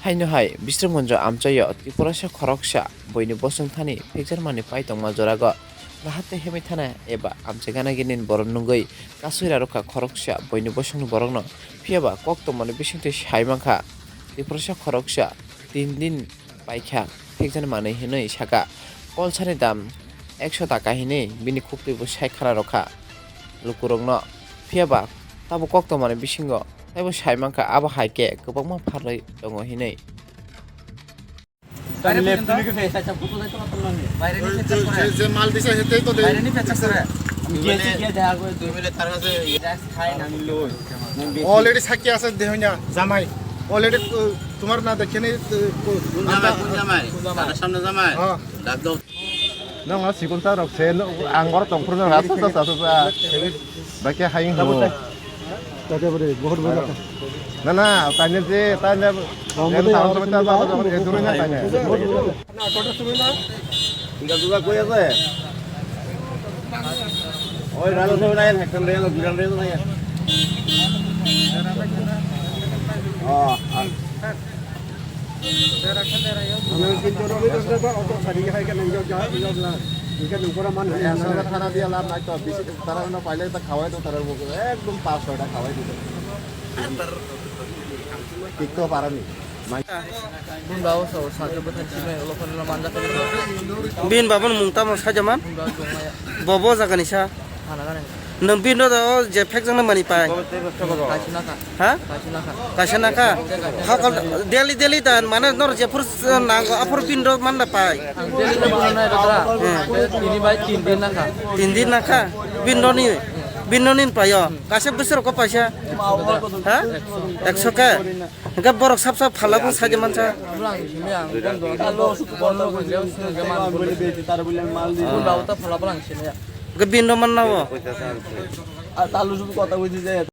haino hai Bisramgonjo amchayo Tripurasa khoroksa boini bosongthani pekjarmani paitongma jorago bahate hemi thana eba amchagana ginin boron nungoi kasuira roka khoroksa boini bosongni borokno phiaba koktongmani bisingte saimangkha Tripurasa khoroksa 3 din paikha pekjarmani hinoi saka kolsani dam 100 taka hinoi bini khuktibo saikhara rokha lukurokno phiaba tabo koktongmani bisingo taibo saimangkha abo haike kwbangma pharlai tongo hinoi যে মাল দিছে সেটাই তো দেই already Psaki আছে দেহ না জামাই অলরেডি তোমার না দেখেনি সামনে জামাই ডাক দাও nang a sikon ta rok sen angor tong phur na sa ba ke haing ho ta bore bahut bhai na na tanya je tanya em ta so ta ba যখন এ দূরে না tanya না টোটো তুমি না টিকা দুগা কই আছে ওই রালো সব নাই একটা রেলো বিরাল রেলো নাই আমি কিন্তু রবি দসরা বা অত সারি খাই কেন যা যা ইকে উপরে মান না খানা দিয়া লাভ নাই তো বেশি তারা না পাইলে তো খাওয়াই তো তারা একদম 5-6টা খাওয়াই দিত ঠিক তো পারানি bin babon mungta mo sajaman bobo jaganisa nang bin do je phek jang na mani pai ha kasinaka hakal daily dan mana nor je fur nang apur bin do man na pai tin din naka bin do nin payo kasep besar ko paisa ha 100 ka enggak borok sap phala bu sajaman sa ke bin do man na wo তালু শুধু কথা কইতে যায়